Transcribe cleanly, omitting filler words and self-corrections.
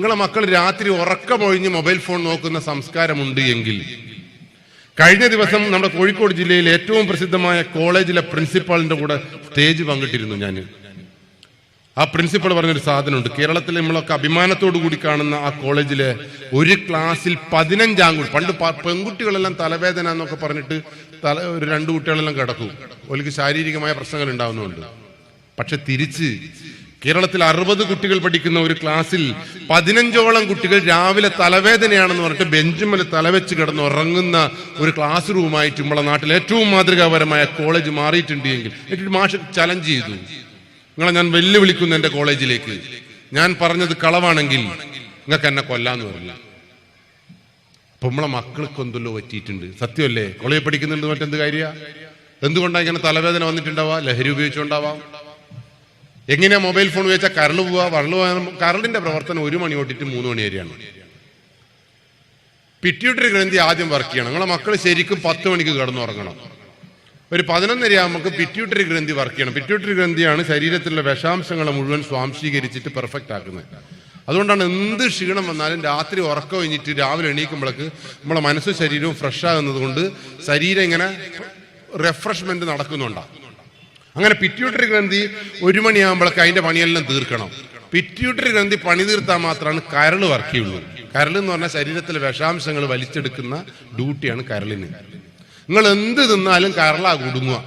നിങ്ങളെ മക്കൾ രാത്രി ഉറക്കമൊഴിഞ്ഞ് മൊബൈൽ ഫോൺ നോക്കുന്ന സംസ്കാരമുണ്ട് എങ്കിൽ, കഴിഞ്ഞ ദിവസം നമ്മുടെ കോഴിക്കോട് ജില്ലയിൽ ഏറ്റവും പ്രസിദ്ധമായ കോളേജിലെ പ്രിൻസിപ്പാളിന്റെ കൂടെ സ്റ്റേജ് പങ്കിട്ടിരുന്നു ഞാൻ. ആ പ്രിൻസിപ്പൾ പറഞ്ഞൊരു സാധനമുണ്ട്. കേരളത്തിൽ നമ്മളൊക്കെ അഭിമാനത്തോടു കൂടി കാണുന്ന ആ കോളേജിലെ ഒരു ക്ലാസ്സിൽ 15 ആൺകുട്ടി, പണ്ട് പെൺകുട്ടികളെല്ലാം തലവേദന എന്നൊക്കെ പറഞ്ഞിട്ട് ഒരു 2 കുട്ടികളെല്ലാം കിടക്കും, അവർക്ക് ശാരീരികമായ പ്രശ്നങ്ങൾ ഉണ്ടാവുന്നുണ്ട്. പക്ഷെ തിരിച്ച് കേരളത്തിൽ 60 കുട്ടികൾ പഠിക്കുന്ന ഒരു ക്ലാസ്സിൽ 15ഓളം കുട്ടികൾ രാവിലെ തലവേദനയാണെന്ന് പറഞ്ഞിട്ട് ബെഞ്ചുമേൽ തലവെച്ച് കിടന്ന് ഉറങ്ങുന്ന ഒരു ക്ലാസ് റൂമായിട്ട് നമ്മളെ നാട്ടിൽ ഏറ്റവും മാതൃകാപരമായ കോളേജ് മാറിയിട്ടുണ്ട് എങ്കിൽ, എന്നിട്ട് മാഷ് ചലഞ്ച് ചെയ്തു, നിങ്ങളെ ഞാൻ വെല്ലുവിളിക്കുന്നു എന്റെ കോളേജിലേക്ക്, ഞാൻ പറഞ്ഞത് കളവാണെങ്കിൽ നിങ്ങൾക്ക് എന്നെ കൊല്ലാന്ന് പറഞ്ഞു. അപ്പൊ നമ്മളെ മക്കൾക്ക് എന്തെല്ലോ പറ്റിയിട്ടുണ്ട്. സത്യമല്ലേ? കോളേജിൽ പഠിക്കുന്നുണ്ട് മറ്റെന്ത് കാര്യ? എന്തുകൊണ്ടാണ് ഇങ്ങനെ തലവേദന വന്നിട്ടുണ്ടാവാ? ലഹരി ഉപയോഗിച്ചുണ്ടാവാം. എങ്ങനെയാ മൊബൈൽ ഫോൺ ഉപയോഗിച്ചാൽ കരള് പോവാ? കരളിന്റെ പ്രവർത്തനം 1 മണി തൊട്ടിട്ട് 3 മണി വരെയാണ്. പിറ്റ്യൂട്ടറി ഗ്രന്ഥി ആദ്യം വർക്ക് ചെയ്യണം. നിങ്ങളെ മക്കൾ ശരിക്കും 10 മണിക്ക് കിടന്നുറങ്ങണം. ഒരു 11:30 ആകുമ്പോൾ പിറ്റ്യൂട്ടറി ഗ്രന്ഥി വർക്ക് ചെയ്യണം. പിറ്റ്യൂട്ടറി ഗ്രന്ഥിയാണ് ശരീരത്തിലുള്ള വിഷാംശങ്ങളെ മുഴുവൻ സ്വാംശീകരിച്ചിട്ട് പെർഫെക്റ്റ് ആക്കുന്നത്. അതുകൊണ്ടാണ് എന്ത് ക്ഷീണം വന്നാലും രാത്രി ഉറക്കം കഴിഞ്ഞിട്ട് രാവിലെ എണീക്കുമ്പോഴേക്ക് നമ്മളെ മനസ്സും ശരീരവും ഫ്രഷ് ആകുന്നത് കൊണ്ട് ശരീരം ഇങ്ങനെ റിഫ്രഷ്മെന്റ് നടക്കുന്നുണ്ടാവും. അങ്ങനെ പിറ്റ്യൂട്ടറി ഗ്രന്ഥി 1 മണിയാകുമ്പോഴേക്ക് അതിന്റെ പണിയെല്ലാം തീർക്കണം. പിറ്റ്യൂട്ടറി ഗ്രന്ഥി പണി തീർത്താൽ മാത്രമാണ് കരൾ വർക്ക് ചെയ്യുള്ളൂ. കരൾ എന്ന് പറഞ്ഞാൽ ശരീരത്തിലെ വിഷാംശങ്ങൾ വലിച്ചെടുക്കുന്ന ഡ്യൂട്ടിയാണ് കരളിന്. നിങ്ങൾ എന്ത് തിന്നാലും കരളാ കുടുങ്ങുക.